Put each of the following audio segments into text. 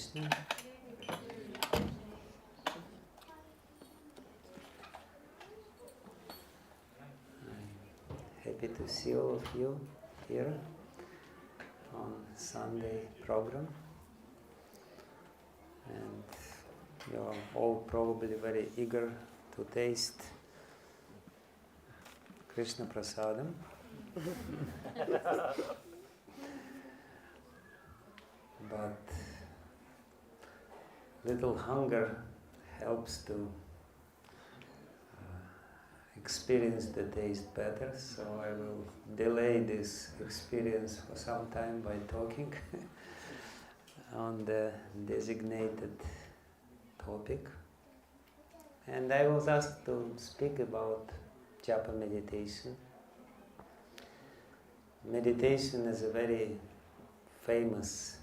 Krishna. I'm happy to see all of you here on Sunday program. And you're all probably very eager to taste Krishna Prasadam. But little hunger helps to experience the taste better, so I will delay this experience for some time by talking on the designated topic. And I was asked to speak about japa meditation. Meditation is a very famous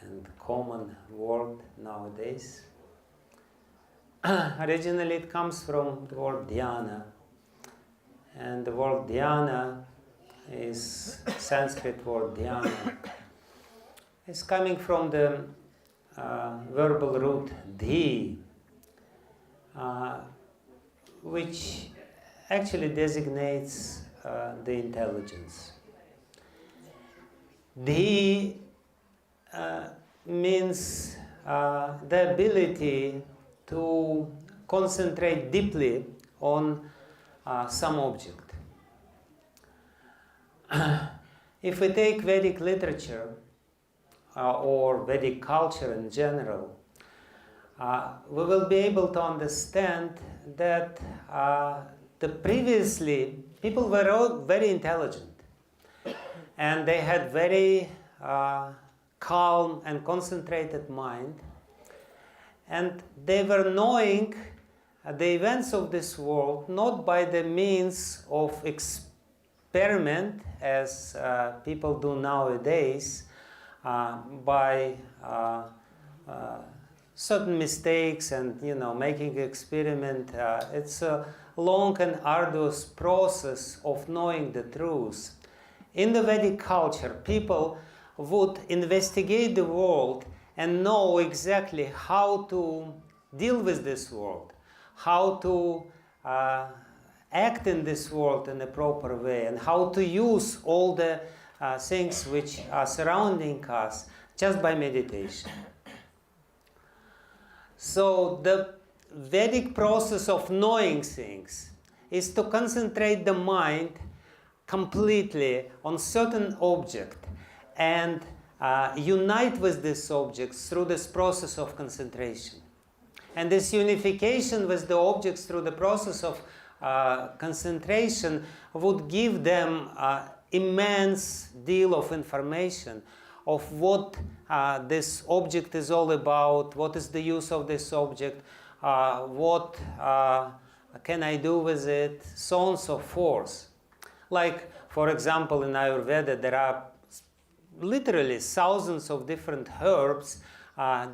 and common word nowadays. Originally it comes from the word dhyana, and the word dhyana is Sanskrit word dhyana. It's coming from the verbal root dhi, which actually designates the intelligence. Dhi means the ability to concentrate deeply on some object. If we take Vedic literature or Vedic culture in general, we will be able to understand that the previously people were all very intelligent, and they had very calm and concentrated mind, and they were knowing the events of this world not by the means of experiment as people do nowadays, by certain mistakes and making experiment. It's a long and arduous process of knowing the truth. In the Vedic culture, people would investigate the world and know exactly how to deal with this world, how to act in this world in a proper way, and how to use all the things which are surrounding us just by meditation. So the Vedic process of knowing things is to concentrate the mind completely on certain object and unite with this object through this process of concentration. And this unification with the objects through the process of concentration would give them immense deal of information of what this object is all about, what is the use of this object, what can I do with it, so on and so forth. Like, for example, in Ayurveda, there are literally thousands of different herbs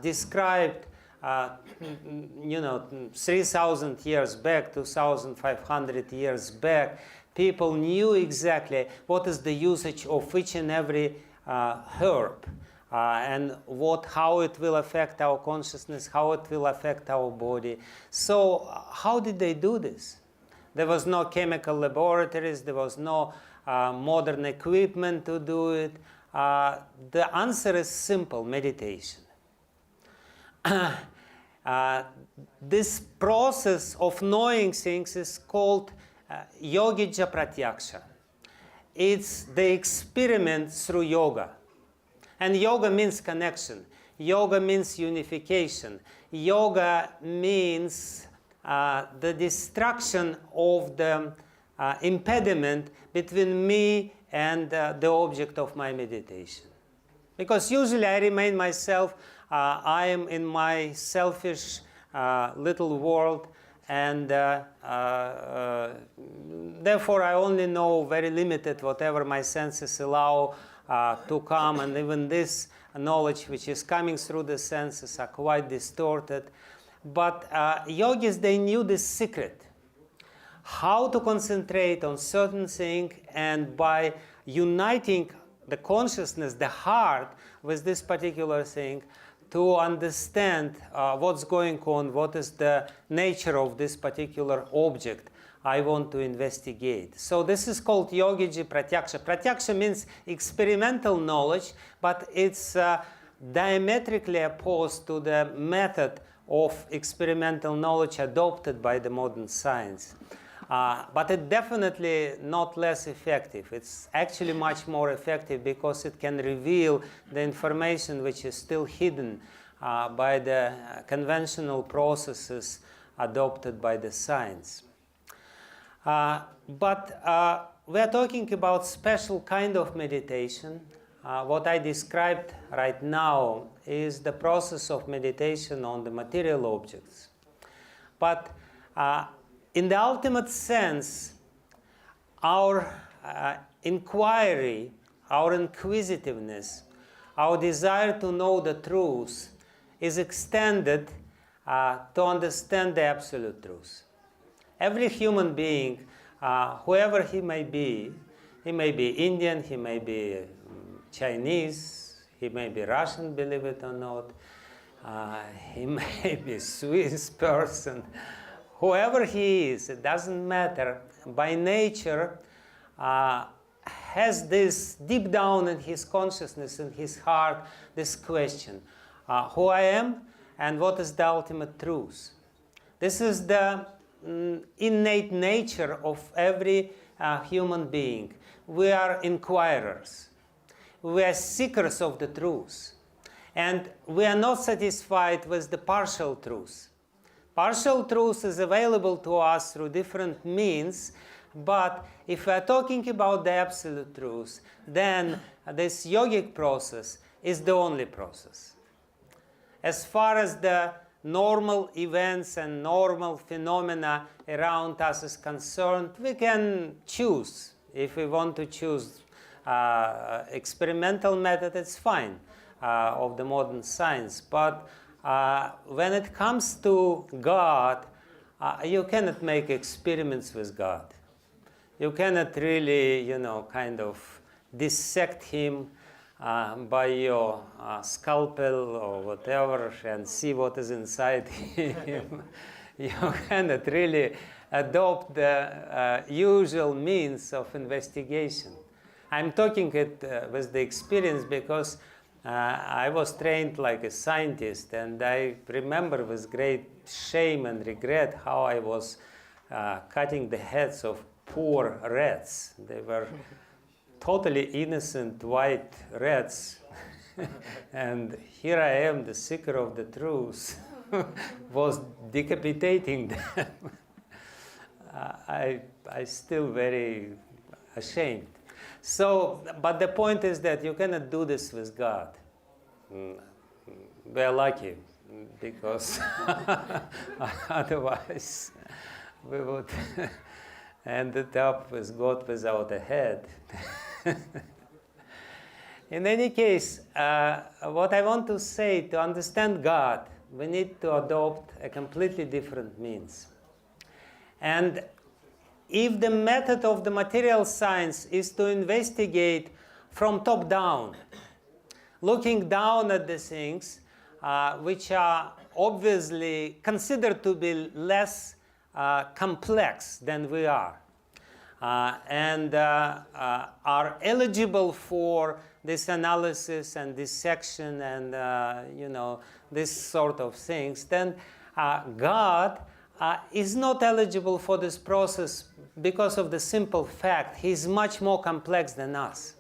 described 3,000 years back, 2,500 years back. People knew exactly what is the usage of each and every herb, and how it will affect our consciousness, how it will affect our body. So how did they do this? There was no chemical laboratories, there was no modern equipment to do it. The answer is simple: meditation. This process of knowing things is called yogija pratyaksha. It's the experiment through yoga. And yoga means connection. Yoga means unification. Yoga means the destruction of the impediment between me and the object of my meditation. Because usually I remain myself, I am in my selfish little world, and therefore I only know very limited whatever my senses allow to come, and even this knowledge which is coming through the senses are quite distorted. But yogis, they knew this secret, how to concentrate on certain thing, and by uniting the consciousness, the heart, with this particular thing, to understand what's going on, what is the nature of this particular object I want to investigate. So this is called yogiji pratyaksha. Pratyaksha means experimental knowledge, but it's diametrically opposed to the method of experimental knowledge adopted by the modern science. But it's definitely not less effective. It's actually much more effective because it can reveal the information which is still hidden by the conventional processes adopted by the science. But we are talking about special kind of meditation. What I described right now is the process of meditation on the material objects. But in the ultimate sense, our inquiry, our inquisitiveness, our desire to know the truth is extended to understand the absolute truth. Every human being, whoever he may be Indian, he may be Chinese, he may be Russian, believe it or not, he may be Swiss person, whoever he is, it doesn't matter, by nature has this deep down in his consciousness, in his heart, this question, who I am and what is the ultimate truth. This is the innate nature of every human being. We are inquirers. We are seekers of the truth. And we are not satisfied with the partial truth. Partial truth is available to us through different means, but if we are talking about the absolute truth, then this yogic process is the only process. As far as the normal events and normal phenomena around us is concerned, we can choose. If we want to choose experimental method, it's fine, of the modern science. But when it comes to God, you cannot make experiments with God. You cannot really, kind of dissect him by your scalpel or whatever and see what is inside him. You cannot really adopt the usual means of investigation. I'm talking it with the experience because I was trained like a scientist, and I remember with great shame and regret how I was cutting the heads of poor rats. They were totally innocent white rats. And here I am, the seeker of the truth, was decapitating them. I still very ashamed. So, but the point is that you cannot do this with God. We are lucky, because otherwise we would end up with God without a head. In any case, what I want to say, to understand God, we need to adopt a completely different means. And if the method of the material science is to investigate from top down, looking down at the things which are obviously considered to be less complex than we are, and are eligible for this analysis and dissection and this sort of things, then God is not eligible for this process because of the simple fact he is much more complex than us.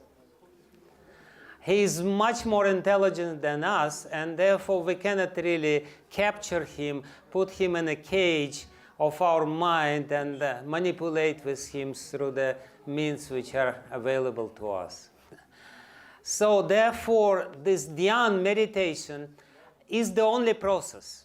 He is much more intelligent than us, and therefore we cannot really capture him, put him in a cage of our mind and manipulate with him through the means which are available to us. So therefore, this dhyan meditation is the only process.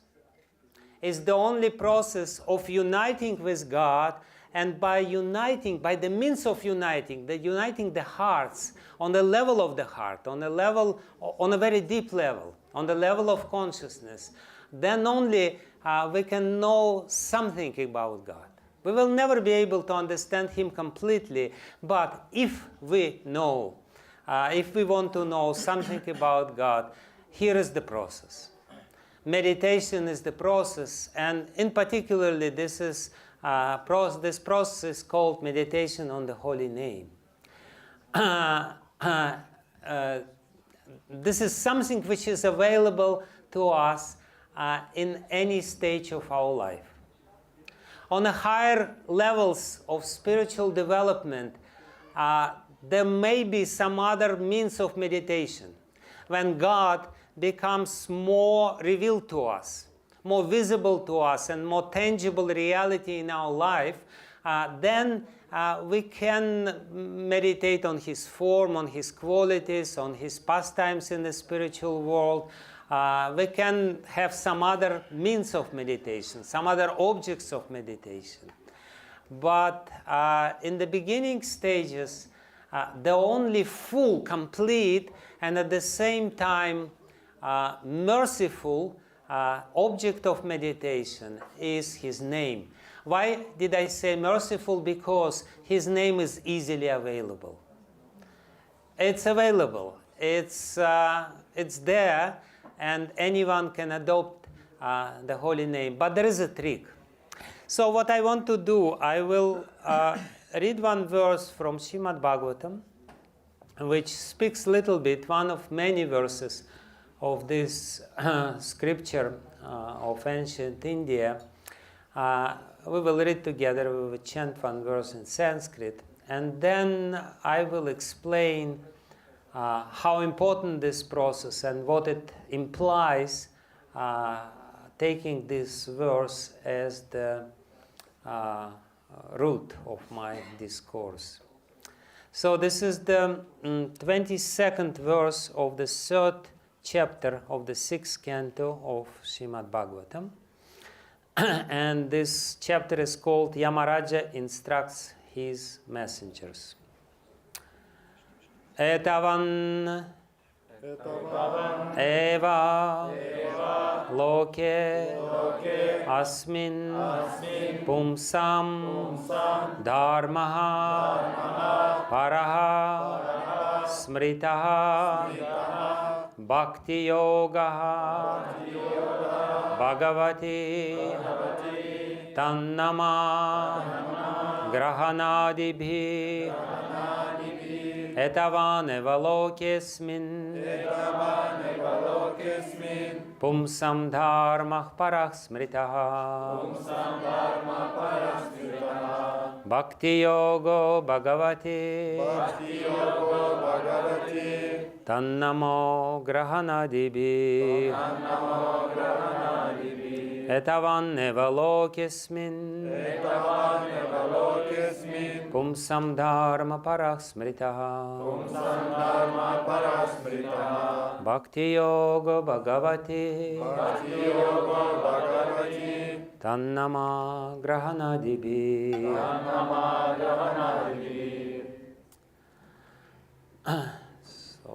Is the only process of uniting with God, and by the means of uniting the hearts on the level of the heart, on a very deep level, on the level of consciousness, then only we can know something about God. We will never be able to understand him completely, but if we know, if we want to know something about God, here is the process. meditation is the process, and in particularly this process is called meditation on the holy name. This is something which is available to us in any stage of our life. On the higher levels of spiritual development, there may be some other means of meditation. When God becomes more revealed to us, more visible to us, and more tangible reality in our life, then we can meditate on His form, on His qualities, on His pastimes in the spiritual world. We can have some other means of meditation, some other objects of meditation. But in the beginning stages, the only full, complete, and at the same time merciful object of meditation is His name. Why did I say merciful? Because His name is easily available. It's available. It's there, and anyone can adopt the holy name. But there is a trick. So what I want to do, I will read one verse from Srimad Bhagavatam, which speaks a little bit, one of many verses of this scripture of ancient India. We will read together, we will chant one verse in Sanskrit, and then I will explain how important this process and what it implies, taking this verse as the root of my discourse. So this is the 22nd verse of the 3rd chapter of the 6th canto of Srimad Bhagavatam. And this chapter is called Yamaraja Instructs His Messengers. Etavan eva loke asmin pumsam dharmaha paraha smritaha bhakti yogaha bhagavati tannama grahanadibhi etavan evalokesmin pumsam dharmah parah smritaha bhakti yogo bhagavati tannamo grahanadibhi etavan evalokesmin pumsam dharma parah smritaha bhakti yoga bhagavati tannama grahanadibhi. So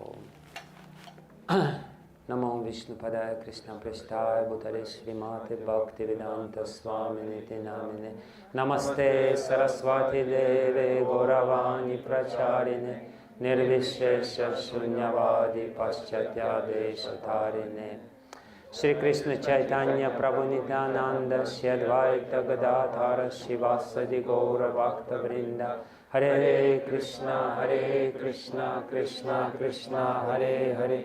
Namo Vishnu Padaya Krishna Prasthaya Bhutale Srimate Bhaktivedanta Swaminiti Namine Namaste Saraswati Deve Gauravani Pracharine Nirvishesha Shunyavadi Paschatya Deshatarine Shri Krishna Chaitanya Prabhu Nityananda Shri Advaita Gadadhara Shivasadi Gaura Bhakta Vrinda Hare Krishna Krishna Krishna Hare Hare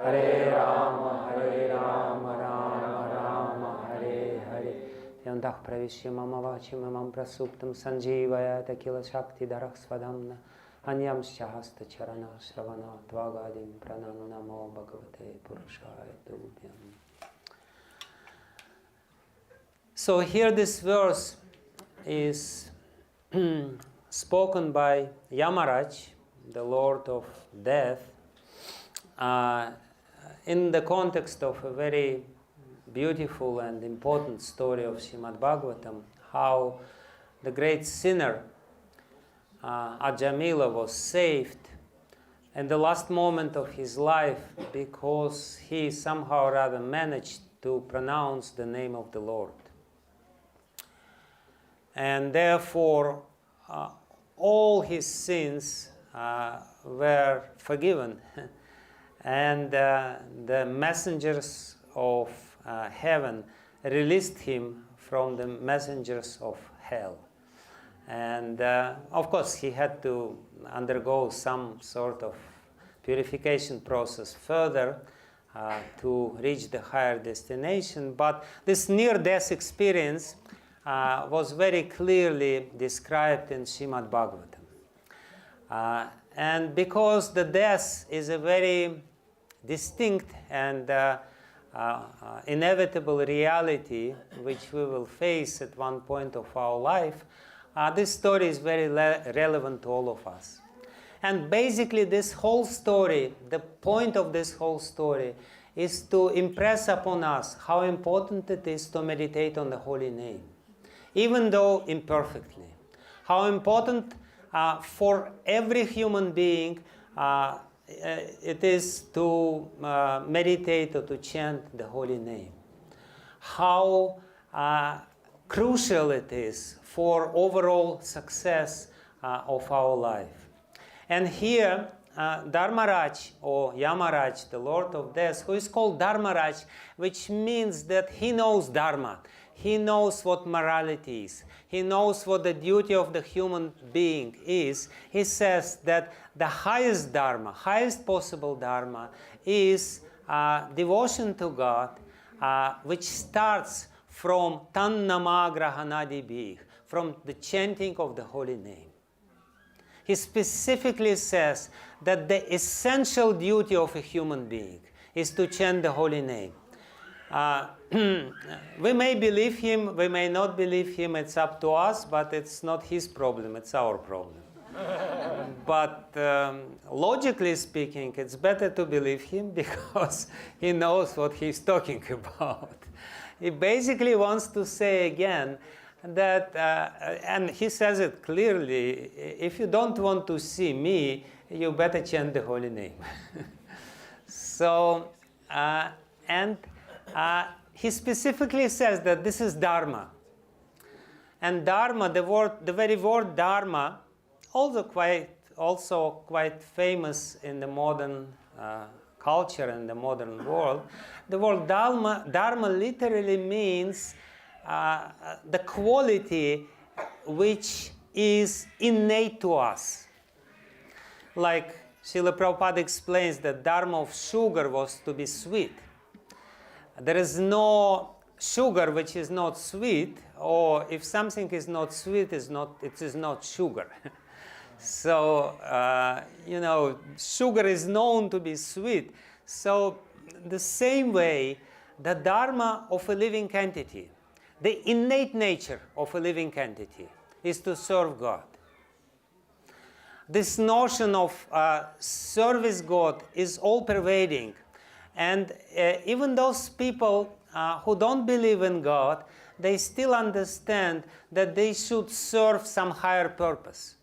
Hare Rama, Rama Rama, Hare Hare. Yantah pravishya mama vachim mamam prasuptam sanjivayata kila shakti darak svadamna anyam shahasta charana shravana tvagadim pranam namo bhagavate purushaya tubhyam. So here this verse is spoken by Yamaraj, the Lord of Death, in the context of a very beautiful and important story of Srimad Bhagavatam, how the great sinner Ajamila was saved in the last moment of his life because he somehow or other managed to pronounce the name of the Lord. And therefore, all his sins were forgiven. And the messengers of heaven released him from the messengers of hell. And of course, he had to undergo some sort of purification process further to reach the higher destination. But this near-death experience was very clearly described in Srimad Bhagavatam. And because the death is a very distinct and inevitable reality which we will face at one point of our life, this story is very relevant to all of us. And basically this whole story, the point of this whole story is to impress upon us how important it is to meditate on the holy name, even though imperfectly. How important for every human being it is to meditate or to chant the holy name. How crucial it is for overall success of our life. And here, Dharmaraj or Yamaraj, the Lord of Death, who is called Dharmaraj, which means that he knows Dharma. He knows what morality is. He knows what the duty of the human being is. He says that the highest Dharma, highest possible Dharma, is devotion to God, which starts from Tan Namagrahanadibhi, from the chanting of the holy name. He specifically says that the essential duty of a human being is to chant the holy name. We may believe him, we may not believe him, it's up to us, but it's not his problem, it's our problem. But logically speaking, it's better to believe him because he knows what he's talking about. He basically wants to say again that, and he says it clearly, if you don't want to see me, you better chant the holy name. So, he specifically says that this is Dharma. And Dharma, the very word Dharma, also quite famous in the modern culture and the modern world. The word Dharma literally means the quality which is innate to us. Like Srila Prabhupada explains that Dharma of sugar was to be sweet. There is no sugar which is not sweet, or if something is not sweet, it is not sugar. So, sugar is known to be sweet. So, the same way, the Dharma of a living entity, the innate nature of a living entity, is to serve God. This notion of service God is all-pervading. And even those people who don't believe in God, they still understand that they should serve some higher purpose.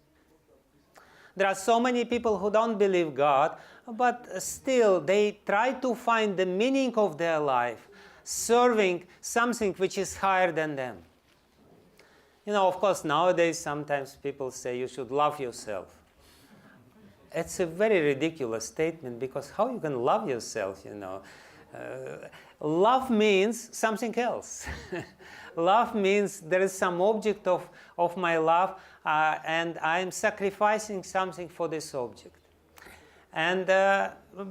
There are so many people who don't believe God, but still they try to find the meaning of their life serving something which is higher than them. Of course, nowadays sometimes people say you should love yourself. It's a very ridiculous statement, because how you can love yourself, Love means something else. Love means there is some object of my love, and I'm sacrificing something for this object. And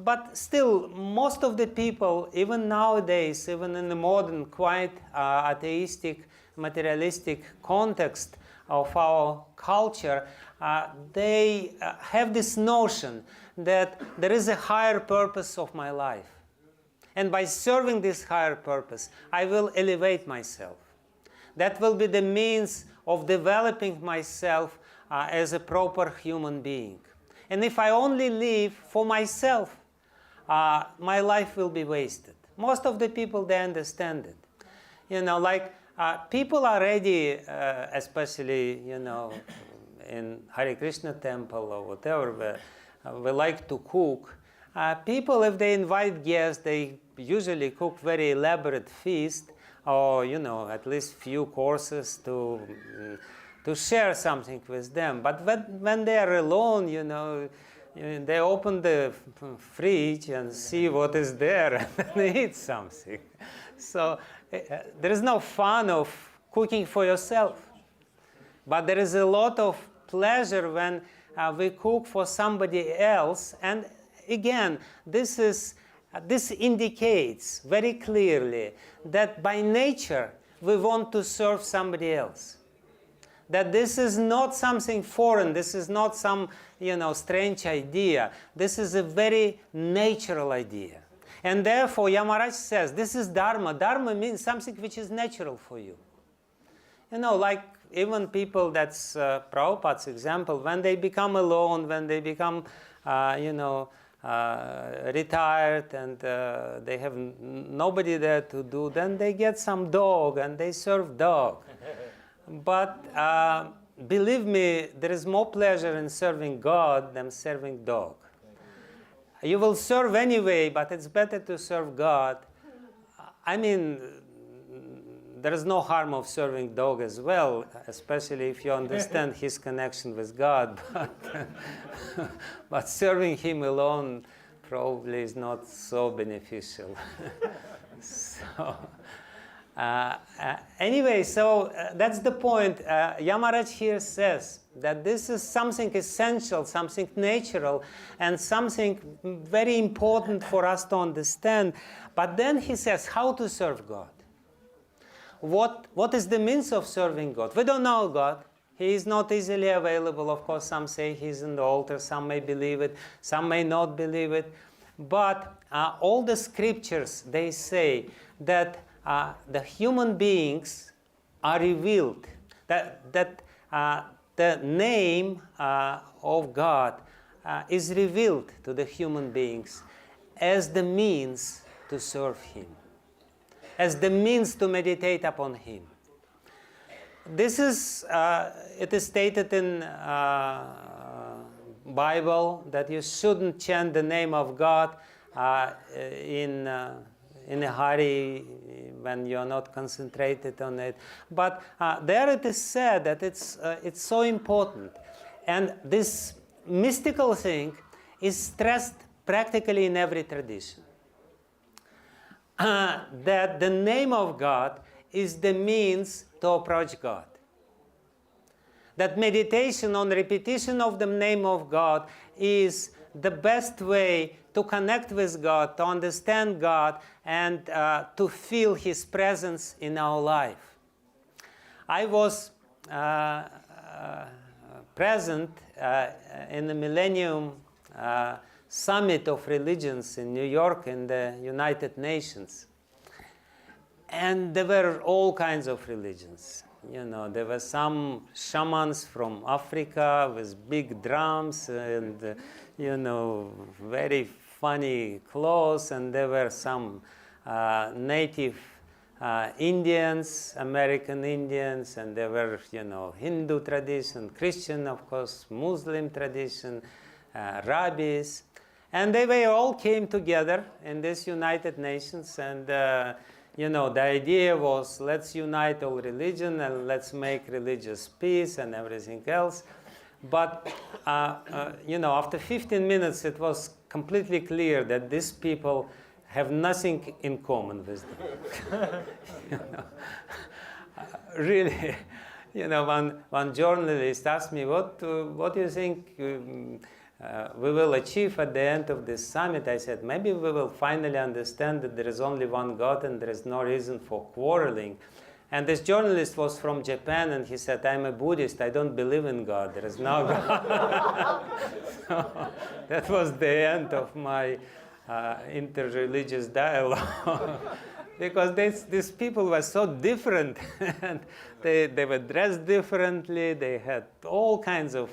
but still, most of the people, even nowadays, even in the modern, quite atheistic, materialistic context of our culture, they have this notion that there is a higher purpose of my life. And by serving this higher purpose, I will elevate myself. That will be the means of developing myself as a proper human being. And if I only live for myself, my life will be wasted. Most of the people, they understand it. People are ready, especially, in Hare Krishna temple or whatever, we like to cook. People, if they invite guests, they usually cook very elaborate feast, or, at least few courses to share something with them. But when they are alone, They open the fridge and see what is there and eat something. So there is no fun of cooking for yourself. But there is a lot of pleasure when we cook for somebody else. And again, this indicates very clearly that by nature we want to serve somebody else. That this is not something foreign, this is not some, strange idea. This is a very natural idea. And therefore, Yamaraj says, this is dharma. Dharma means something which is natural for you. Like even people, that's Prabhupada's example, when they become alone, when they become, retired and they have nobody there to do, then they get some dog and they serve dog. But believe me, there is more pleasure in serving God than serving dog. You will serve anyway, but it's better to serve God. I mean, there is no harm of serving dog as well, especially if you understand his connection with God. But serving him alone probably is not so beneficial. Anyway, that's the point. Yamaraj here says that this is something essential, something natural, and something very important for us to understand. But then he says how to serve God. What is the means of serving God? We don't know God. He is not easily available. Of course, some say he's in the altar, some may believe it, some may not believe it. But all the scriptures, they say that the human beings are revealed, that the name of God is revealed to the human beings as the means to serve Him, as the means to meditate upon Him. This is, it is stated in Bible that you shouldn't chant the name of God in a hurry when you're not concentrated on it. But there it is said that it's so important. And this mystical thing is stressed practically in every tradition. That the name of God is the means to approach God. That meditation on repetition of the name of God is the best way to connect with God, to understand God, and to feel His presence in our life. I was present in the Millennium Summit of Religions in New York in the United Nations. And there were all kinds of religions. There were some shamans from Africa with big drums and, very funny clothes. And there were some native Indians, American Indians, and there were, Hindu tradition, Christian, of course, Muslim tradition, rabbis. And they all came together in this United Nations, and the idea was, let's unite all religion and let's make religious peace and everything else. But, after 15 minutes, it was completely clear that these people have nothing in common with them. Really, one journalist asked me, what do you think we will achieve at the end of this summit? I said, maybe we will finally understand that there is only one God and there is no reason for quarreling. And this journalist was from Japan, and he said, I'm a Buddhist, I don't believe in God, there is no God. So that was the end of my interreligious dialogue. Because these people were so different, and they were dressed differently, they had all kinds of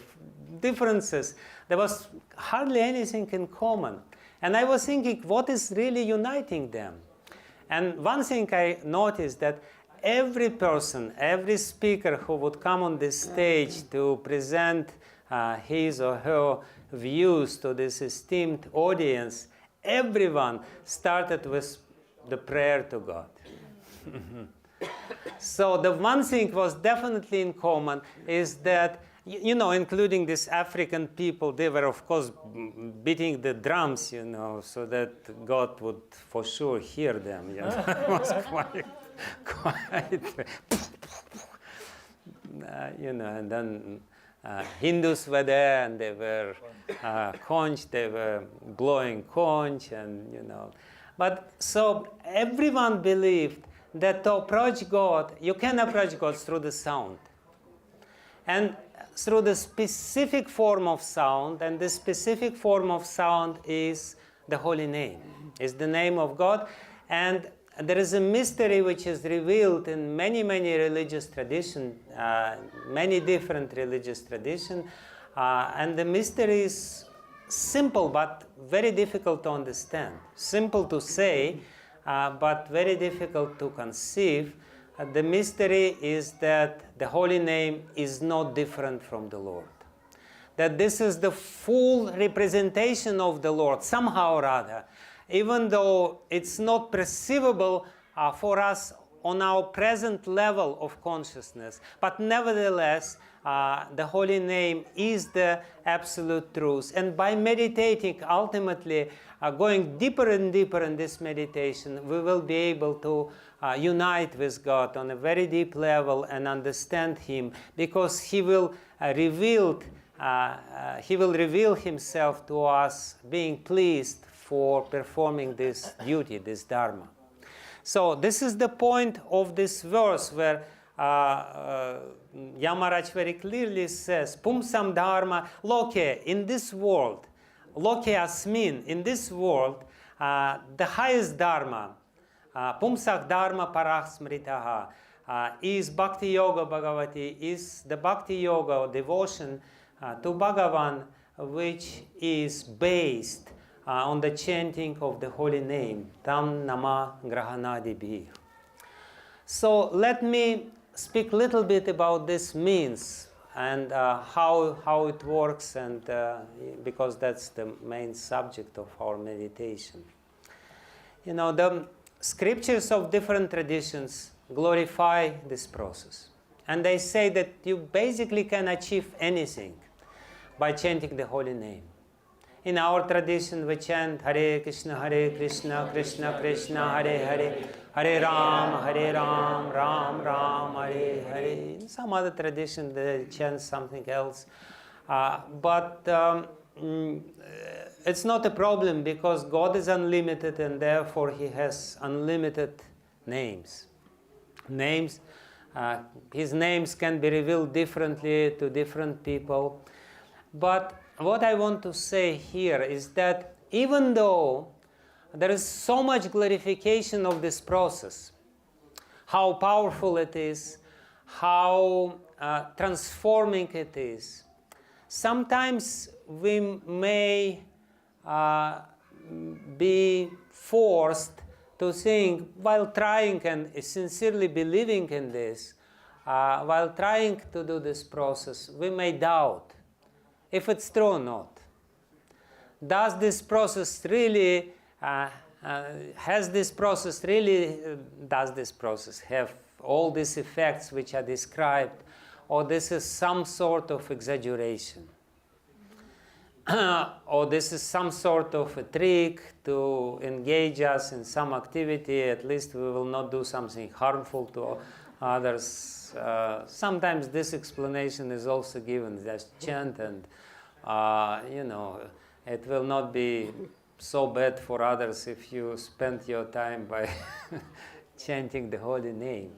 differences. There was hardly anything in common. And I was thinking, what is really uniting them? And one thing I noticed that every person, every speaker who would come on this stage to present his or her views to this esteemed audience, everyone started with the prayer to God. So the one thing was definitely in common is that you know, including these African people, they were, of course, beating the drums, you know, so that God would for sure hear them. You know, it was quite you know, and then Hindus were there, and they were conch, they were blowing conch, and, you know. But so everyone believed that to approach God, you can approach God through the sound. And through the specific form of sound, and the specific form of sound is the holy name, is the name of God. And there is a mystery which is revealed in many, many religious traditions, many different religious traditions. And the mystery is simple, but very difficult to understand. Simple to say, but very difficult to conceive. The mystery is that the holy name is not different from the Lord. That this is the full representation of the Lord, somehow or other, even though it's not perceivable for us on our present level of consciousness. But nevertheless, the holy name is the absolute truth. And by meditating, ultimately, going deeper and deeper in this meditation, we will be able to unite with God on a very deep level and understand Him, because He will reveal Himself to us, being pleased for performing this duty, this dharma. So this is the point of this verse where Yamaraj very clearly says, Pumsam dharma loke, in this world, loke asmin, in this world, the highest dharma, Pumsak dharma parah smritaha, is Bhakti Yoga Bhagavati, is the Bhakti Yoga, devotion to Bhagavan, which is based on the chanting of the holy name, Tam Nama Grahanadibhi. So let me speak a little bit about this means and how it works, and because that's the main subject of our meditation. You know, the scriptures of different traditions glorify this process. And they say that you basically can achieve anything by chanting the holy name. In our tradition, we chant Hare Krishna, Krishna Krishna, Hare Hare, Hare Ram, Ram Ram, Hare Hare. In some other tradition, they chant something else. But it's not a problem, because God is unlimited, and therefore He has unlimited names. His names can be revealed differently to different people. But what I want to say here is that even though there is so much glorification of this process, how powerful it is, how transforming it is, sometimes we may be forced to think, while trying and sincerely believing in this, while trying to do this process, we may doubt if it's true or not. Does this process really does this process have all these effects which are described, or this is some sort of exaggeration? Or this is some sort of a trick to engage us in some activity, at least we will not do something harmful to others. Sometimes this explanation is also given, just chant, and you know, it will not be so bad for others if you spend your time by chanting the holy name.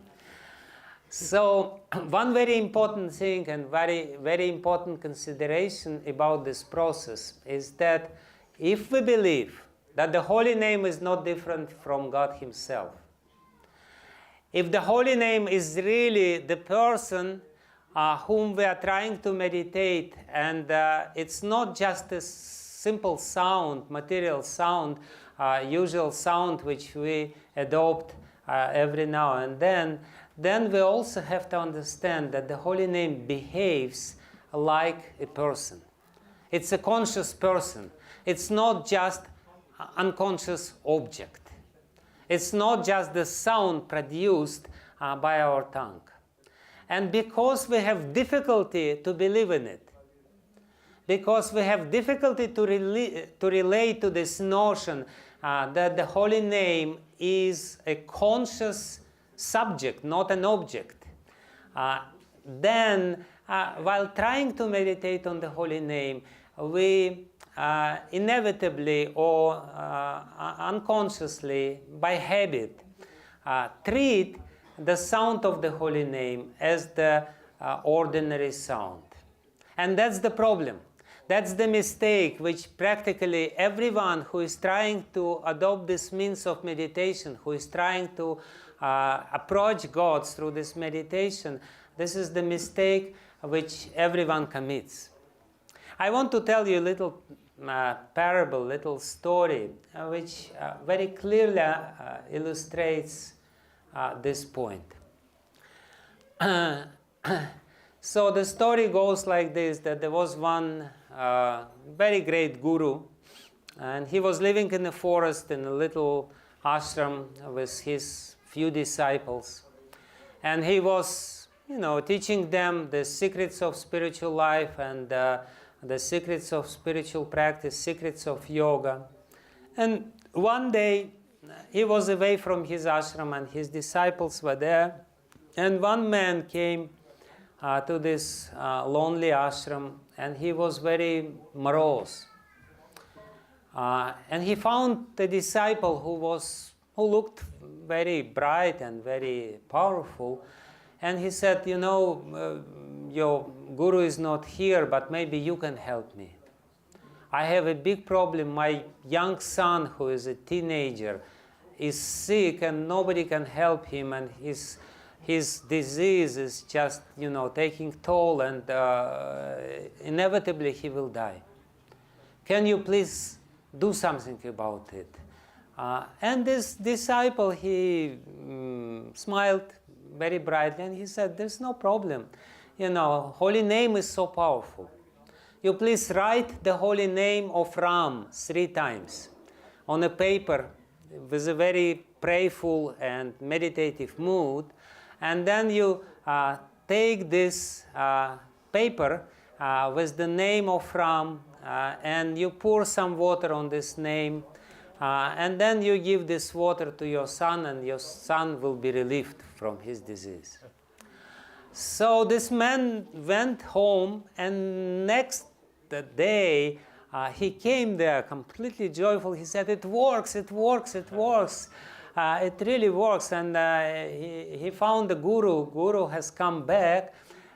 So one very important thing and very, very important consideration about this process is that if we believe that the holy name is not different from God Himself, if the holy name is really the person whom we are trying to meditate, and it's not just a simple sound, material sound, usual sound which we adopt every now and then we also have to understand that the holy name behaves like a person. It's a conscious person. It's not just an unconscious object. It's not just the sound produced by our tongue. And because we have difficulty to believe in it, because we have difficulty to relate to this notion that the holy name is a conscious subject, not an object, then while trying to meditate on the holy name, we inevitably or unconsciously, by habit, treat the sound of the holy name as the ordinary sound. And that's the problem. That's the mistake which practically everyone who is trying to adopt this means of meditation, who is trying to approach God through this meditation, this is the mistake which everyone commits. I want to tell you a little parable, little story, which very clearly illustrates this point. So the story goes like this, that there was one very great guru, and he was living in the forest in a little ashram with his few disciples. And he was, teaching them the secrets of spiritual life and the secrets of spiritual practice, secrets of yoga. And one day, he was away from his ashram and his disciples were there. And one man came to this lonely ashram, and he was very morose. And he found the disciple who looked very bright and very powerful. And he said, your guru is not here, but maybe you can help me. I have a big problem. My young son, who is a teenager, is sick and nobody can help him, and his disease is just, taking toll, and inevitably he will die. Can you please do something about it? And this disciple, he smiled very brightly, and he said, there's no problem. Holy name is so powerful. You please write the holy name of Ram 3 times on a paper with a very prayerful and meditative mood, and then you take this paper with the name of Ram, and you pour some water on this name, and then you give this water to your son, and your son will be relieved from his disease. So this man went home, and next day he came there completely joyful. He said, it works, it works, it works. It really works. And he found the guru. Guru has come back,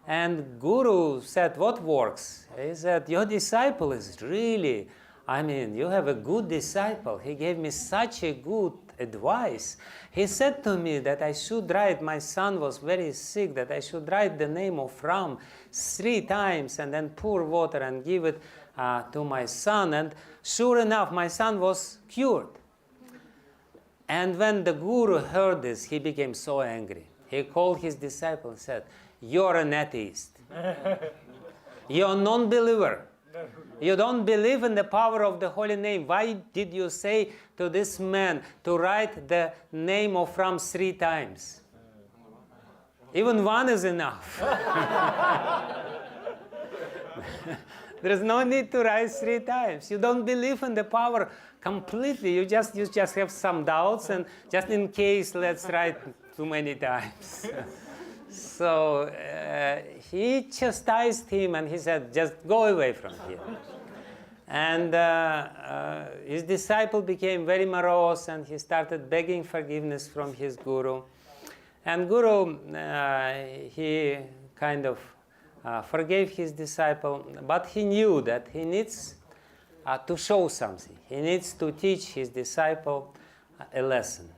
and Guru said, what works? He said, your disciple is really, you have a good disciple. He gave me such a good advice. He said to me that I should write, my son was very sick, that I should write the name of Ram 3 times and then pour water and give it to my son. And sure enough, my son was cured. And when the guru heard this, he became so angry. He called his disciple and said, you're an atheist. You're a non-believer. You don't believe in the power of the holy name. Why did you say to this man to write the name of Ram 3 times? Even 1 is enough. There's no need to write 3 times. You don't believe in the power completely. You just have some doubts, and just in case, let's write too many times. So he chastised him, and he said, just go away from here. And his disciple became very morose, and he started begging forgiveness from his guru. And Guru, he kind of forgave his disciple, but he knew that he needs to show something. He needs to teach his disciple a lesson.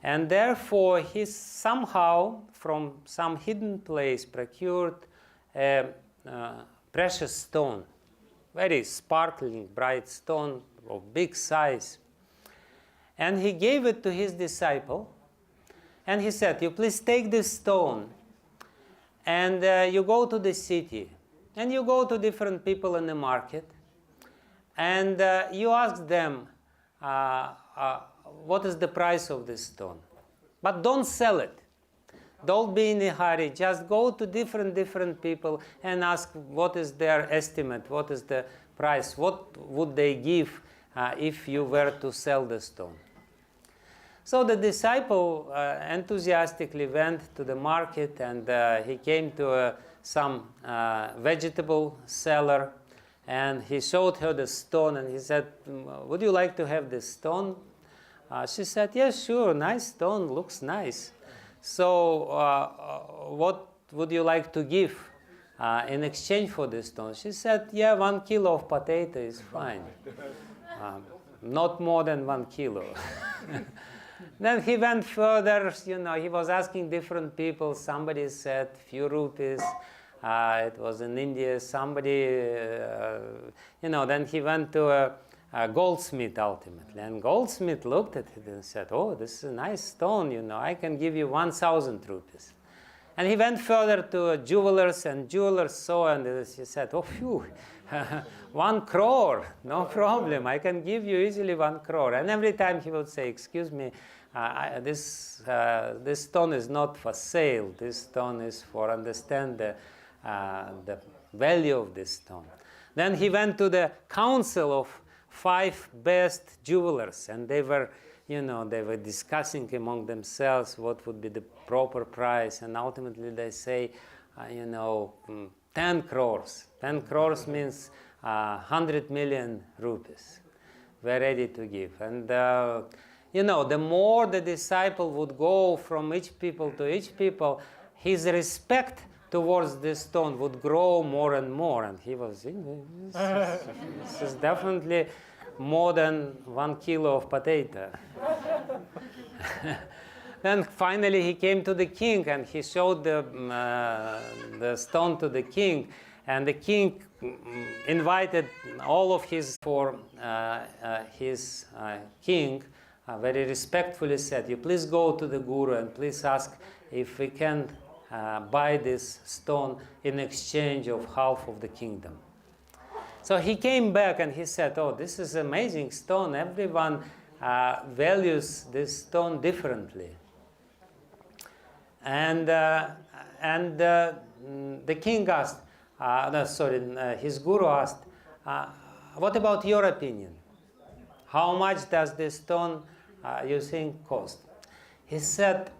And therefore, he somehow, from some hidden place, procured a precious stone, very sparkling, bright stone of big size. And he gave it to his disciple, and he said, you please take this stone, and you go to the city, and you go to different people in the market, and you ask them, what is the price of this stone? But don't sell it. Don't be in a hurry. Just go to different people and ask what is their estimate, what is the price, what would they give if you were to sell the stone. So the disciple enthusiastically went to the market, and he came to some vegetable seller, and he showed her the stone, and he said, would you like to have this stone? She said, yes, sure, nice stone, looks nice. So what would you like to give in exchange for this stone? She said, yeah, 1 kilo of potato is fine. Not more than 1 kilo. Then he went further, you know, he was asking different people. Somebody said few rupees. It was in India. Somebody, you know, then he went to a goldsmith ultimately. And goldsmith looked at it and said, oh, this is a nice stone, you know, I can give you 1,000 rupees. And he went further to jewelers, and jewelers saw, and he said, oh, phew, 1 crore, no problem. I can give you easily 1 crore. And every time he would say, excuse me, this stone is not for sale. This stone is for understand the value of this stone. Then he went to the council of 5 best jewelers, and they were, you know, they were discussing among themselves what would be the proper price, and ultimately they say, you know, 10 crores. 10 crores means 100 million rupees. We're ready to give. And, you know, the more the disciple would go from each people to each people, his respect towards this stone would grow more and more. And he was, this is definitely more than 1 kilo of potato. Then finally he came to the king, and he showed the stone to the king, and the king invited all of his king, very respectfully said, you please go to the guru and please ask if we can buy this stone in exchange of half of the kingdom. So he came back and he said, oh, this is an amazing stone. Everyone values this stone differently. And the king asked, his guru asked, what about your opinion? How much does this stone you think cost? He said,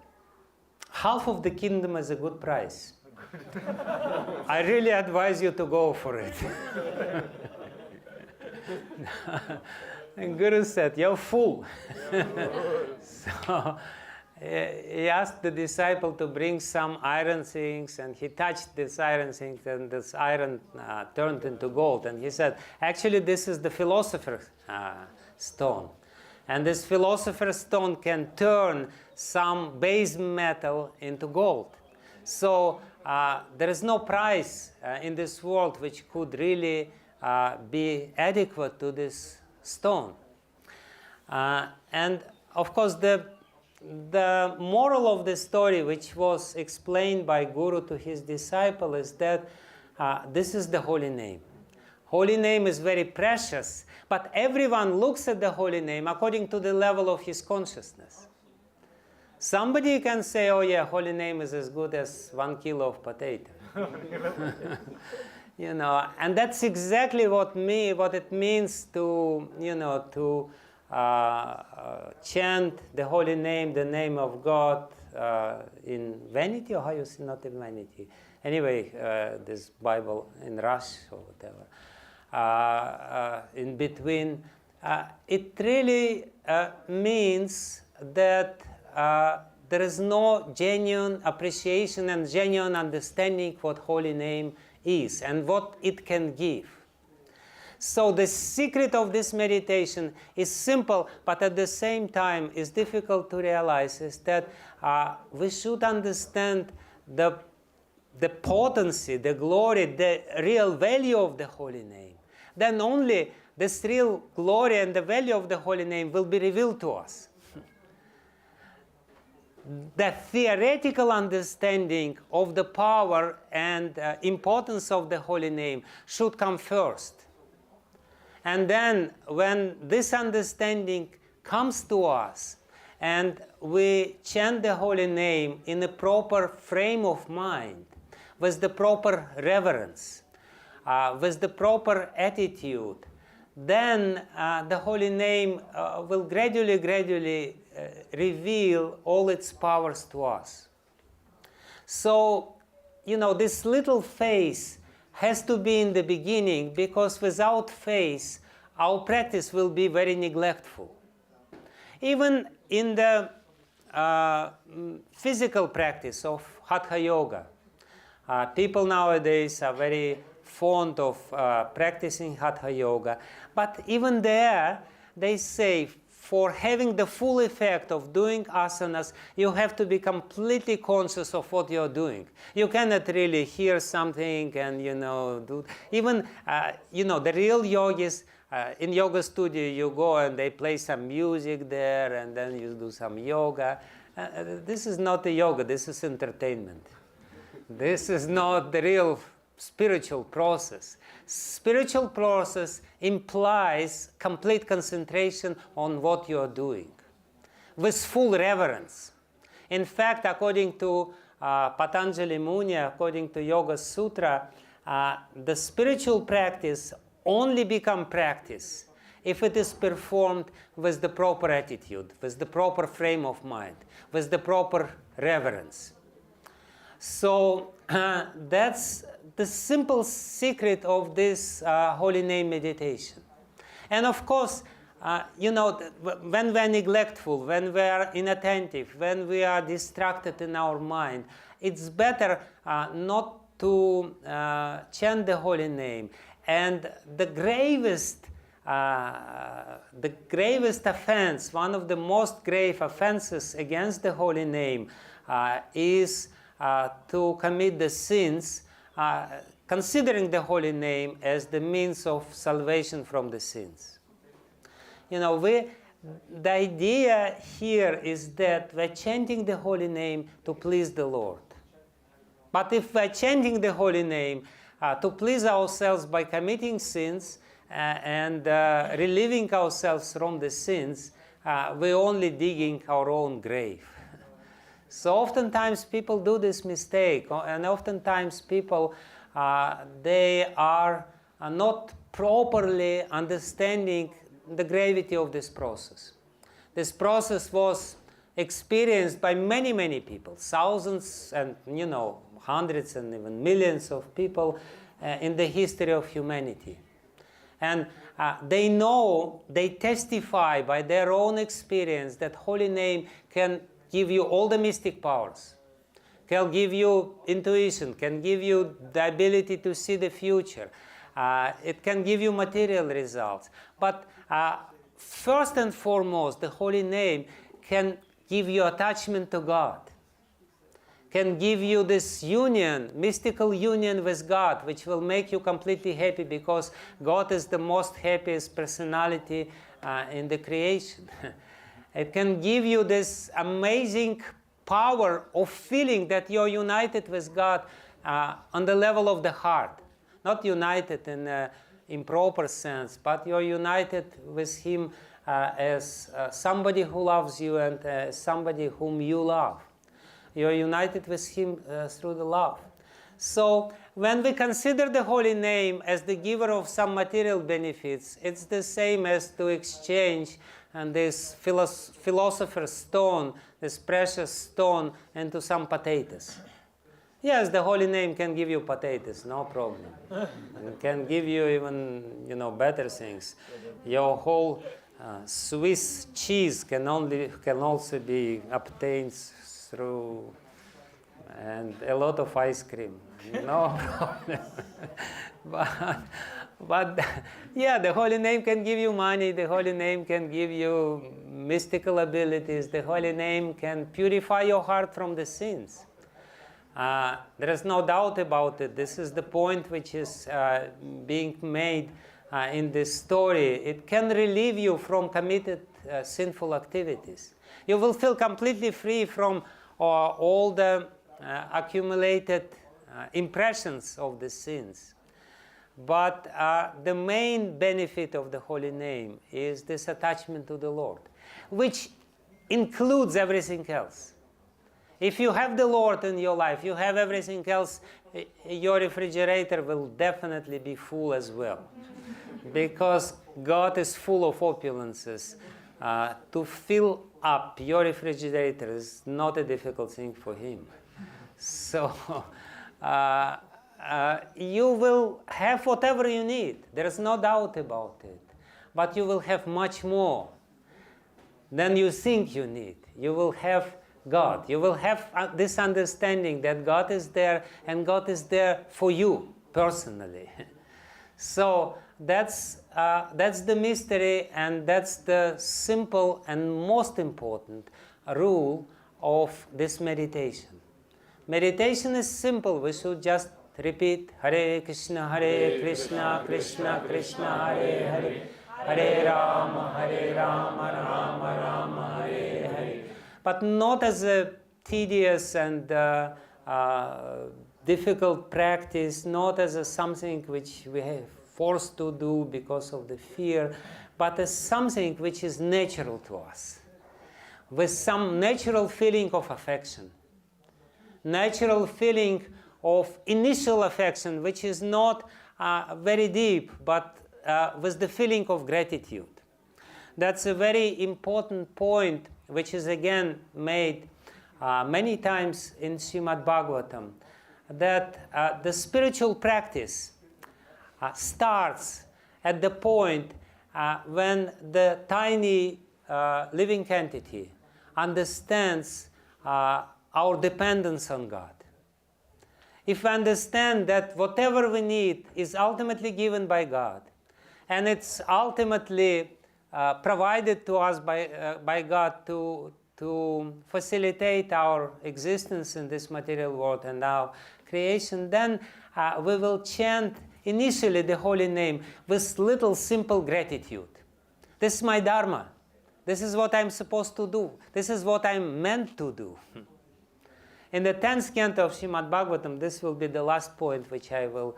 half of the kingdom is a good price. I really advise you to go for it. And Guru said, you're fool. So he asked the disciple to bring some iron things, and he touched this iron thing, and this iron turned into gold. And he said, actually, this is the philosopher's stone. And this philosopher's stone can turn some base metal into gold. So there is no price in this world which could really be adequate to this stone. And of course, the moral of the story, which was explained by Guru to his disciple, is that this is the holy name. Holy name is very precious, but everyone looks at the holy name according to the level of his consciousness. Somebody can say, oh yeah, holy name is as good as 1 kilo of potato. You know, and that's exactly what it means to, you know, to chant the holy name, the name of God in vanity, or how you say, not in vanity. Anyway, this Bible in Rush or whatever. In between, it really means that there is no genuine appreciation and genuine understanding what holy name is and what it can give. So the secret of this meditation is simple, but at the same time is difficult to realize, is that we should understand the potency, the glory, the real value of the holy name. Then only this real glory and the value of the holy name will be revealed to us. The theoretical understanding of the power and importance of the holy name should come first. And then when this understanding comes to us and we chant the holy name in a proper frame of mind, with the proper reverence, with the proper attitude, then the holy name will gradually reveal all its powers to us. So, this little phase has to be in the beginning, because without faith, our practice will be very neglectful. Even in the physical practice of Hatha Yoga, people nowadays are very fond of practicing Hatha Yoga, but even there, they say, for having the full effect of doing asanas, you have to be completely conscious of what you're doing. You cannot really hear something and, do... Even, the real yogis, in yoga studio, you go and they play some music there, and then you do some yoga. This is not a yoga, this is entertainment. This is not the real spiritual process. Spiritual process implies complete concentration on what you are doing, with full reverence. In fact, according to Patanjali Muni, according to Yoga Sutra, the spiritual practice only becomes practice if it is performed with the proper attitude, with the proper frame of mind, with the proper reverence. So that's the simple secret of this holy name meditation. And of course, when we are neglectful, when we are inattentive, when we are distracted in our mind, it's better not to chant the holy name. And the gravest offense, one of the most grave offenses against the holy name is to commit the sins, considering the holy name as the means of salvation from the sins. The idea here is that we're chanting the holy name to please the Lord. But if we're chanting the holy name to please ourselves by committing sins and relieving ourselves from the sins, we're only digging our own grave. So oftentimes people do this mistake, and oftentimes people, they are not properly understanding the gravity of this process. This process was experienced by many, many people, thousands and, hundreds and even millions of people in the history of humanity. And they testify by their own experience that holy name can give you all the mystic powers, can give you intuition, can give you the ability to see the future. It can give you material results. But first and foremost, the holy name can give you attachment to God, can give you this union, mystical union with God, which will make you completely happy, because God is the most happiest personality in the creation. It can give you this amazing power of feeling that you're united with God on the level of the heart. Not united in an improper sense, but you're united with Him as somebody who loves you and somebody whom you love. You're united with Him through the love. So when we consider the holy name as the giver of some material benefits, it's the same as to exchange this philosopher's stone, this precious stone, into some potatoes. Yes, the holy name can give you potatoes, no problem. And can give you even, better things. Your whole Swiss cheese can also be obtained through, and a lot of ice cream, no problem. But yeah, the holy name can give you money, the holy name can give you mystical abilities, the holy name can purify your heart from the sins. There is no doubt about it. This is the point which is being made in this story. It can relieve you from committed sinful activities. You will feel completely free from all the accumulated impressions of the sins. But the main benefit of the holy name is this attachment to the Lord, which includes everything else. If you have the Lord in your life, you have everything else, your refrigerator will definitely be full as well. Because God is full of opulences. To fill up your refrigerator is not a difficult thing for Him. So you will have whatever you need. There is no doubt about it. But you will have much more than you think you need. You will have God. You will have this understanding that God is there, and God is there for you personally. So that's the mystery, and that's the simple and most important rule of this meditation. Meditation is simple. We should just repeat Hare Krishna, Krishna Krishna, Hare Hare, Hare Rama, Rama Rama, Hare Hare. But not as a tedious and difficult practice, not as a something which we have forced to do because of the fear, but as something which is natural to us, with some natural feeling of affection, natural feeling of initial affection, which is not very deep, but with the feeling of gratitude. That's a very important point, which is again made many times in Srimad Bhagavatam, that the spiritual practice starts at the point when the tiny living entity understands our dependence on God. If we understand that whatever we need is ultimately given by God, and it's ultimately provided to us by God to facilitate our existence in this material world and our creation, then we will chant initially the holy name with little simple gratitude. This is my dharma. This is what I'm supposed to do. This is what I'm meant to do. In the 10th canto of Srimad Bhagavatam, this will be the last point which I will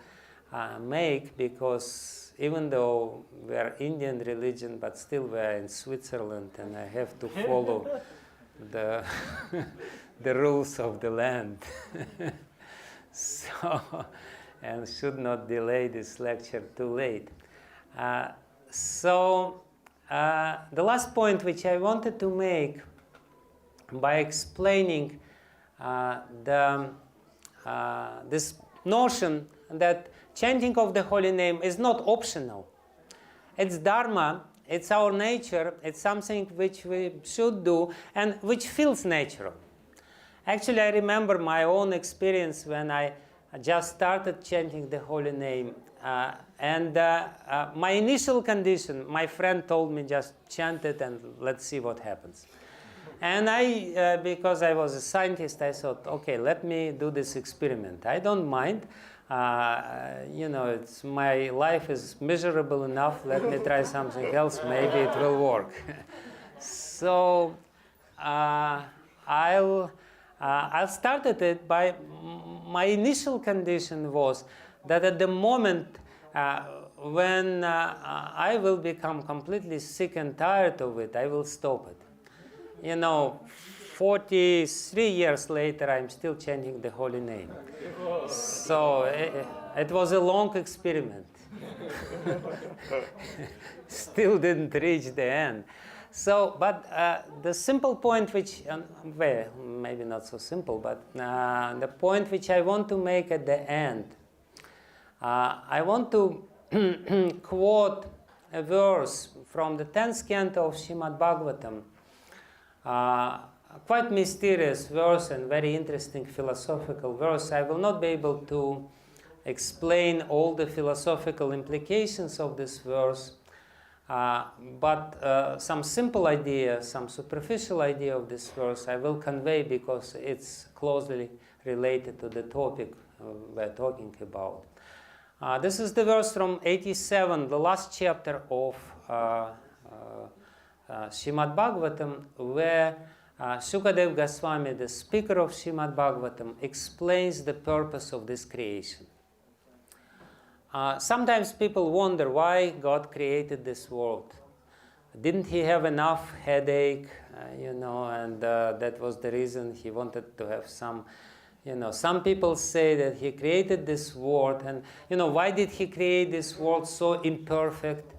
make, because even though we are Indian religion, but still we are in Switzerland, and I have to follow the rules of the land. So, and should not delay this lecture too late. The last point which I wanted to make by explaining this notion that chanting of the holy name is not optional. It's dharma, it's our nature, it's something which we should do and which feels natural. Actually, I remember my own experience when I just started chanting the holy name. My initial condition, my friend told me just chant it and let's see what happens. And I, because I was a scientist, I thought, okay, let me do this experiment. I don't mind. My life is miserable enough. Let me try something else. Maybe it will work. So I'll started it by my initial condition was that at the moment when I will become completely sick and tired of it, I will stop it. 43 years later, I'm still chanting the holy name. So it was a long experiment. Still didn't reach the end. So, but the simple point which, well, maybe not so simple, but the point which I want to make at the end, I want to quote a verse from the 10th canto of Srimad Bhagavatam, quite mysterious verse and very interesting philosophical verse. I will not be able to explain all the philosophical implications of this verse, but some simple idea, some superficial idea of this verse I will convey because it's closely related to the topic we're talking about. This is the verse from 87, the last chapter of Srimad Bhagavatam, where Shukadev Goswami, the speaker of Srimad Bhagavatam, explains the purpose of this creation. Sometimes people wonder why God created this world. didn't he have enough headache, and that was the reason he wanted to have some, some people say that he created this world, and, why did he create this world so imperfect?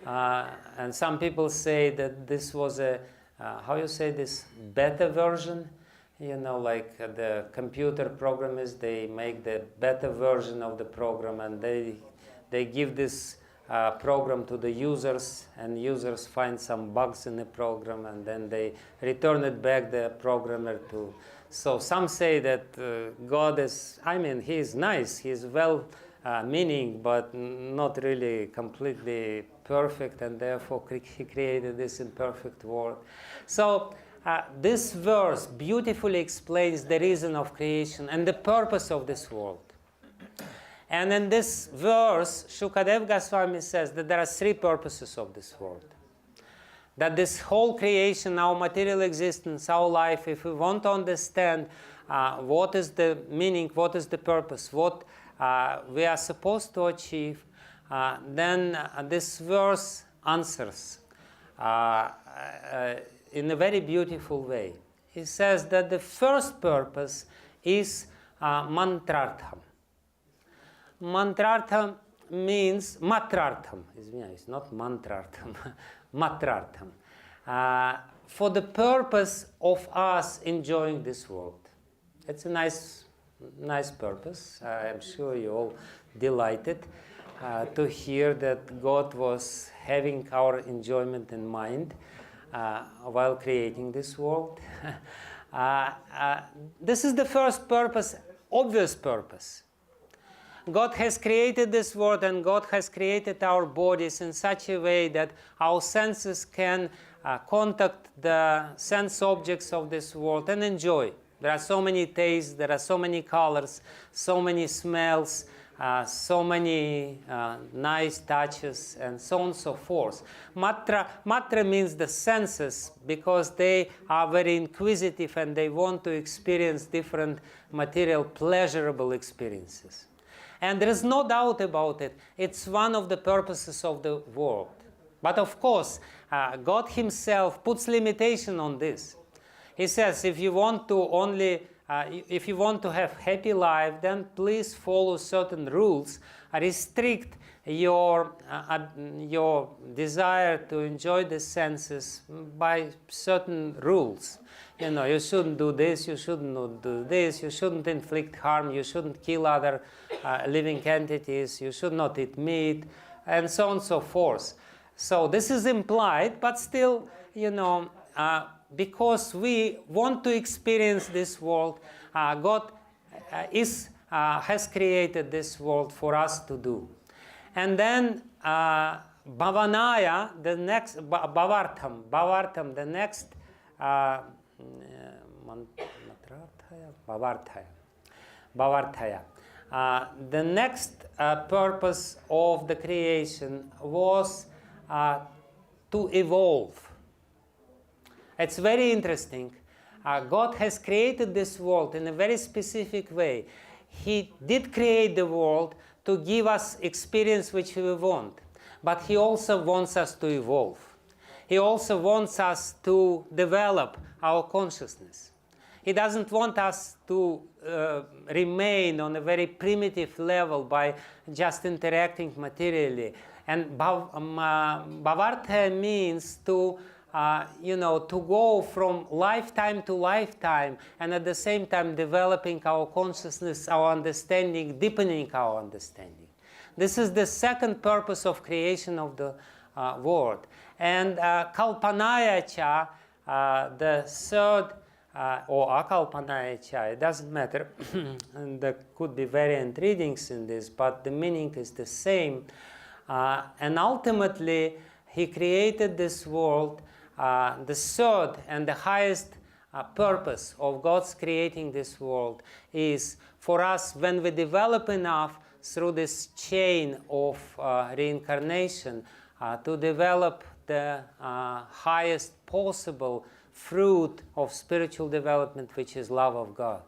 And some people say that this was a, how you say this, beta version? Like the computer programmers, they make the beta version of the program, and they give this program to the users, and users find some bugs in the program, and then they return it back the programmer to. So some say that God is, he is nice, he is well meaning, but not really completely perfect, and therefore he created this imperfect world. So this verse beautifully explains the reason of creation and the purpose of this world. And in this verse, Shukadev Goswami says that there are three purposes of this world. That this whole creation, our material existence, our life, if we want to understand what is the meaning, what is the purpose, what we are supposed to achieve, then this verse answers in a very beautiful way. He says that the first purpose is mantrartham. Mantrartham means matrartham, not mantrartham, matrartham, for the purpose of us enjoying this world. It's a nice purpose. I'm sure you all delighted to hear that God was having our enjoyment in mind while creating this world. This is the first purpose, obvious purpose. God has created this world, and God has created our bodies in such a way that our senses can contact the sense objects of this world and enjoy. There are so many tastes, there are so many colors, so many smells, so many nice touches, and so on and so forth. Matra means the senses, because they are very inquisitive and they want to experience different material pleasurable experiences. And there is no doubt about it. It's one of the purposes of the world. But of course, God himself puts limitation on this. He says, if you want to have happy life, then please follow certain rules. Restrict your desire to enjoy the senses by certain rules. You shouldn't do this, you shouldn't not do this, you shouldn't inflict harm, you shouldn't kill other living entities, you should not eat meat, and so on and so forth. So this is implied, but still, because we want to experience this world, God has created this world for us to do. And then Bhavanaya, the next, Bhavartham, the next, Bhavarthaya. The next purpose of the creation was to evolve. It's very interesting. God has created this world in a very specific way. He did create the world to give us experience which we want, but he also wants us to evolve. He also wants us to develop our consciousness. He doesn't want us to remain on a very primitive level by just interacting materially. And Bhavartha means to go from lifetime to lifetime, and at the same time developing our consciousness, our understanding, deepening our understanding. This is the second purpose of creation of the world. And Kalpanaya Cha, the third, or Akalpanaya Cha, it doesn't matter. And there could be variant readings in this, but the meaning is the same. And ultimately, he created this world. The third and the highest purpose of God's creating this world is for us, when we develop enough through this chain of reincarnation, to develop the highest possible fruit of spiritual development, which is love of God.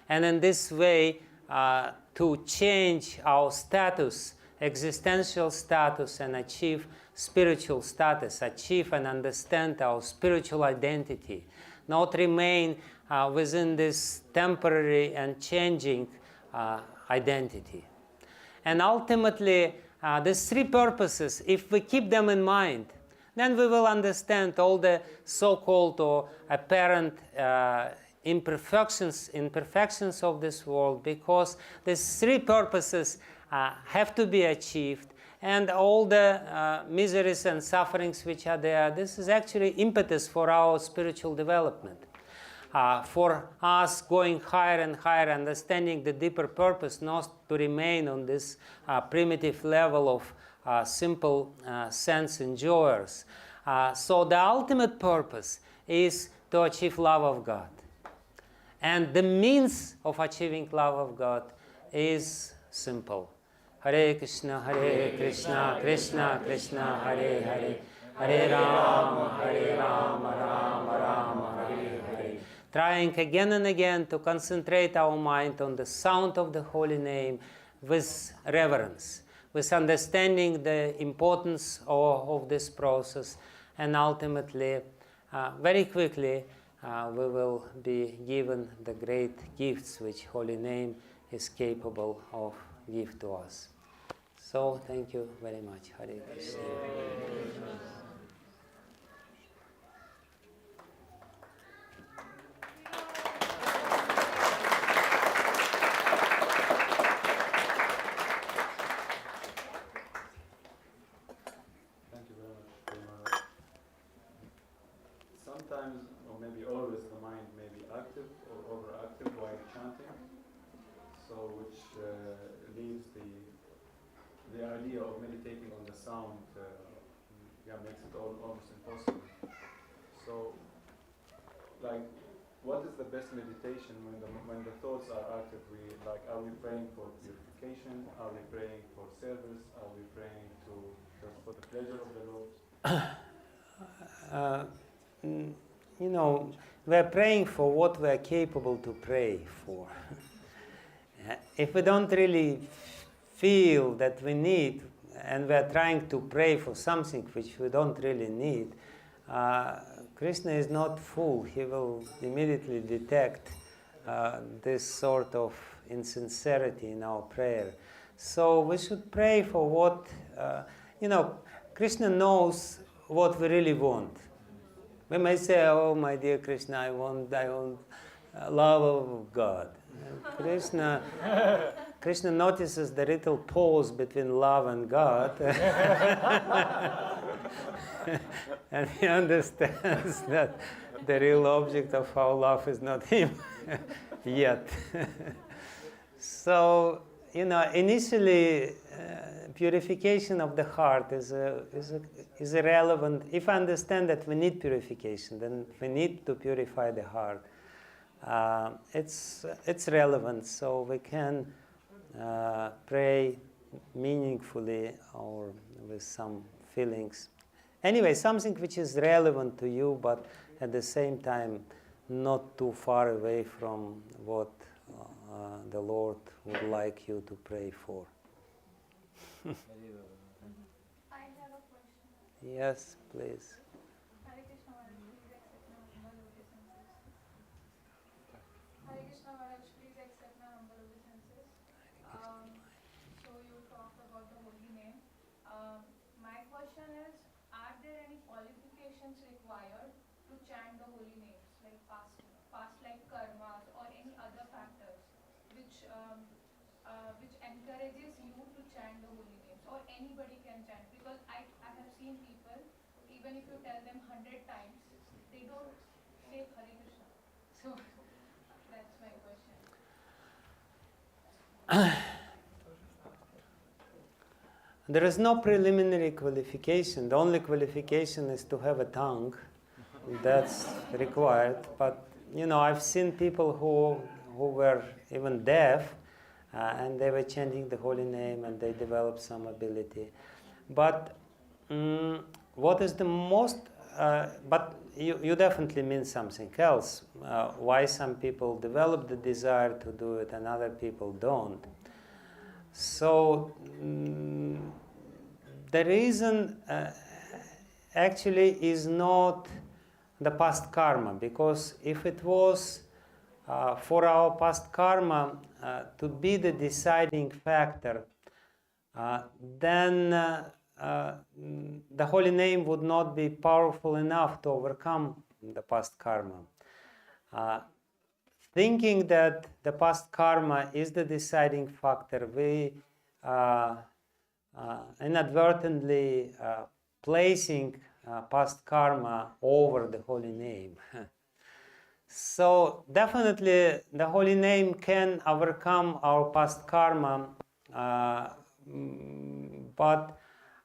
And in this way, to change our status existential status and achieve spiritual status, achieve and understand our spiritual identity, not remain within this temporary and changing identity. And ultimately, these three purposes, if we keep them in mind, then we will understand all the so-called or apparent imperfections of this world, because these three purposes have to be achieved, and all the miseries and sufferings which are there, this is actually impetus for our spiritual development. For us going higher and higher, understanding the deeper purpose, not to remain on this primitive level of simple sense enjoyers. So the ultimate purpose is to achieve love of God. And the means of achieving love of God is simple. Hare Krishna, Krishna Krishna, Hare Hare, Hare Rama, Rama Rama, Hare Hare. Trying again and again to concentrate our mind on the sound of the holy name with reverence, with understanding the importance of this process, and ultimately, very quickly, we will be given the great gifts which holy name is capable of give to us. So thank you very much. Hare Krishna. Sometimes, or maybe always, the mind may be active or overactive while chanting, so which leaves the idea of meditating on the sound, makes it almost impossible. So, like, what is the best meditation when the thoughts are active? Are we praying for purification? Are we praying for service? Are we praying just for the pleasure of the Lord? We're praying for what we're capable to pray for. If we don't really feel that we need, and we're trying to pray for something which we don't really need, Krishna is not fool. He will immediately detect this sort of insincerity in our prayer. So we should pray for what, Krishna knows what we really want. We may say, oh, my dear Krishna, I want love of God. Krishna notices the little pause between love and God. And he understands that the real object of our love is not him yet. So, initially, purification of the heart is irrelevant. If I understand that we need purification, then we need to purify the heart. It's relevant, so we can pray meaningfully or with some feelings. Anyway, something which is relevant to you, but at the same time not too far away from what the Lord would like you to pray for. I have a question. Yes, please. Hare Krishna Maharaj, please accept my humble obeisances. Hare Krishna Maharaj, please accept my humble obeisances. So you talked about the holy name. My question is, are there any qualifications required to chant the holy names, like past like karmas or any other factors which encourages you to chant the holy names, or anybody can chant? Because I have seen people, even if you tell them 100 times, they don't say Hare Krishna. So that's my question. There is no preliminary qualification. The only qualification is to have a tongue. That's required. But, I've seen people who were even deaf, and they were chanting the holy name, and they developed some ability. But what is the most... but you definitely mean something else. Why some people develop the desire to do it and other people don't. So the reason actually is not the past karma, because if it was for our past karma to be the deciding factor, then the holy name would not be powerful enough to overcome the past karma. Thinking that the past karma is the deciding factor, we inadvertently placing past karma over the holy name. So definitely the holy name can overcome our past karma, but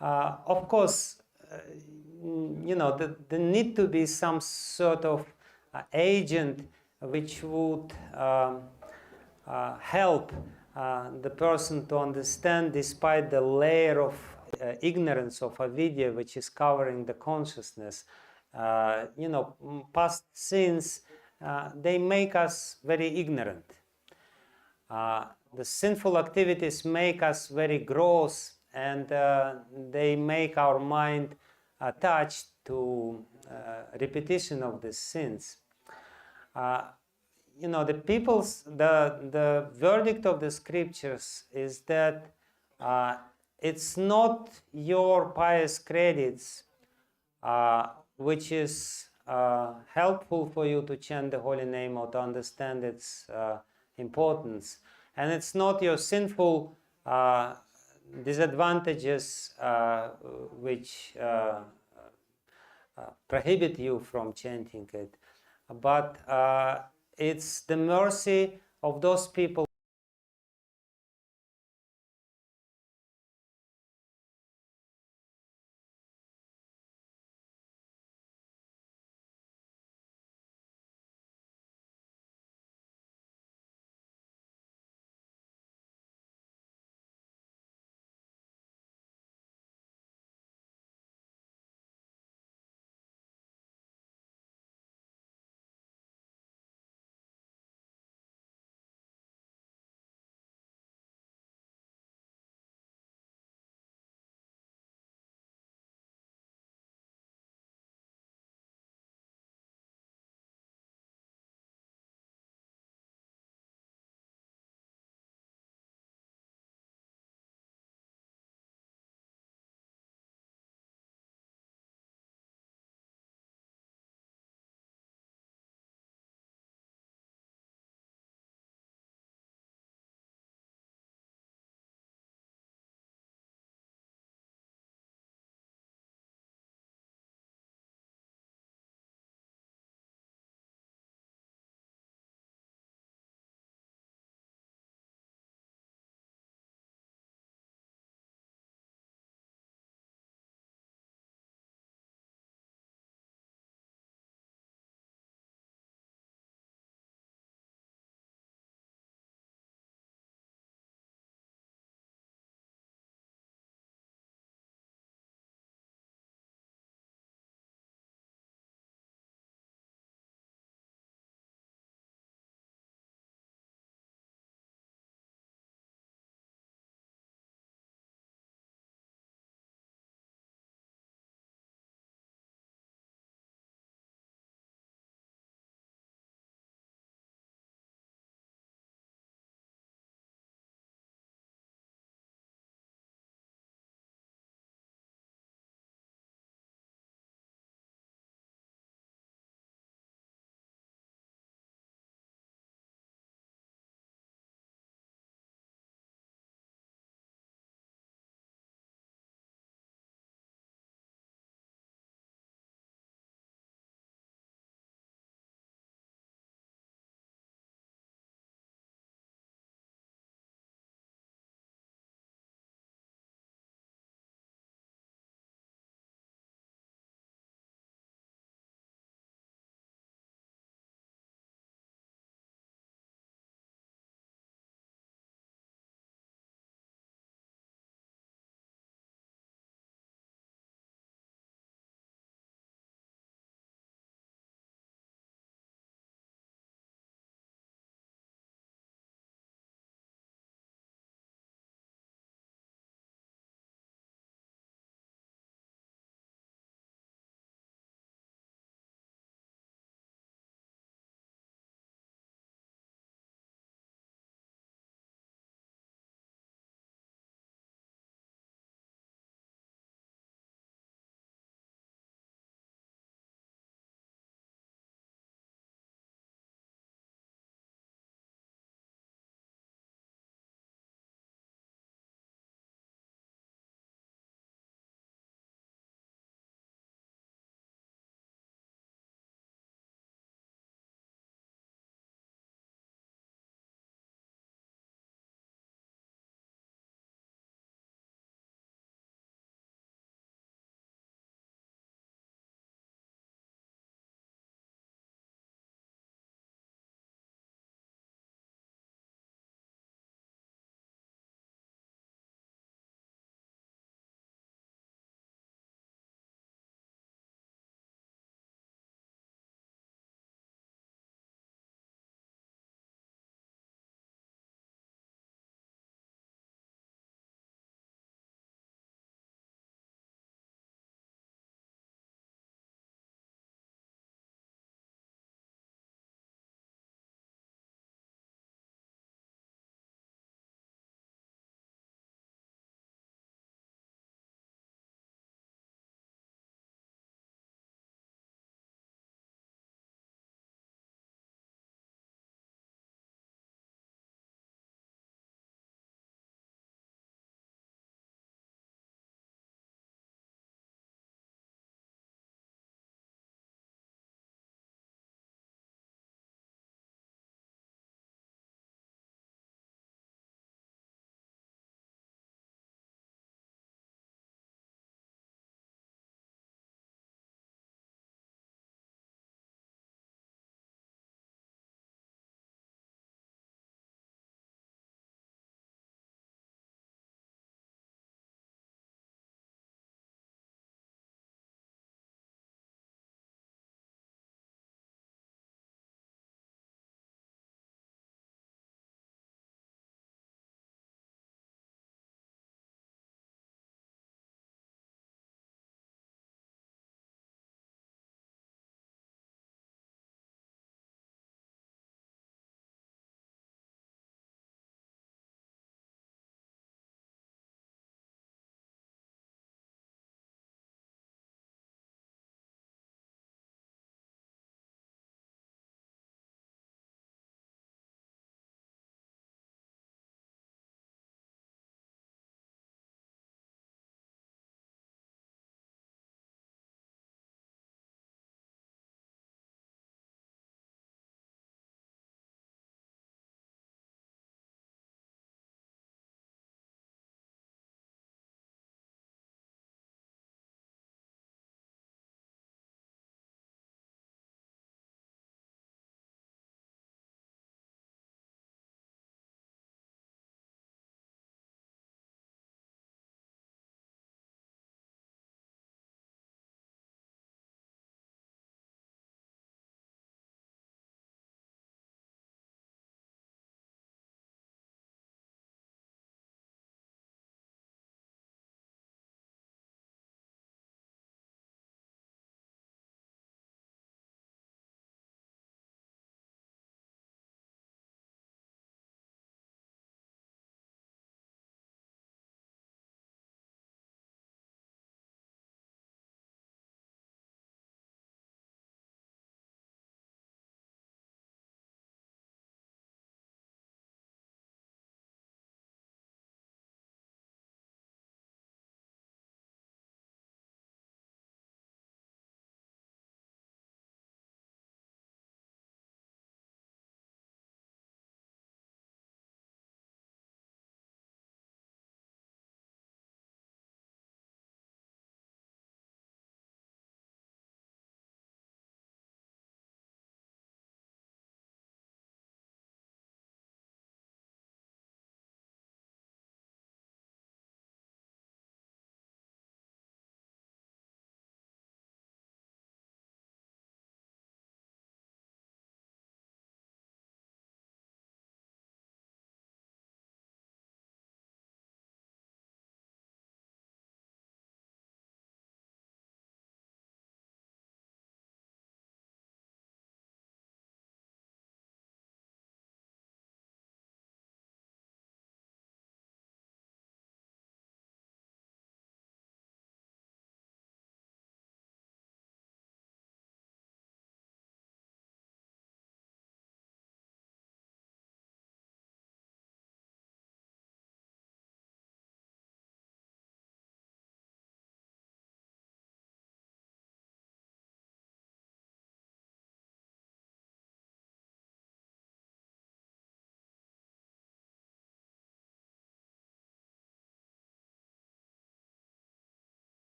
of course, there need to be some sort of agent which would help the person to understand, despite the layer of ignorance of avidya which is covering the consciousness. Past sins, they make us very ignorant. The sinful activities make us very gross, and they make our mind attached to repetition of the sins. The verdict of the scriptures is that it's not your pious credits which is helpful for you to chant the holy name or to understand its importance, and it's not your sinful disadvantages which prohibit you from chanting it, but it's the mercy of those people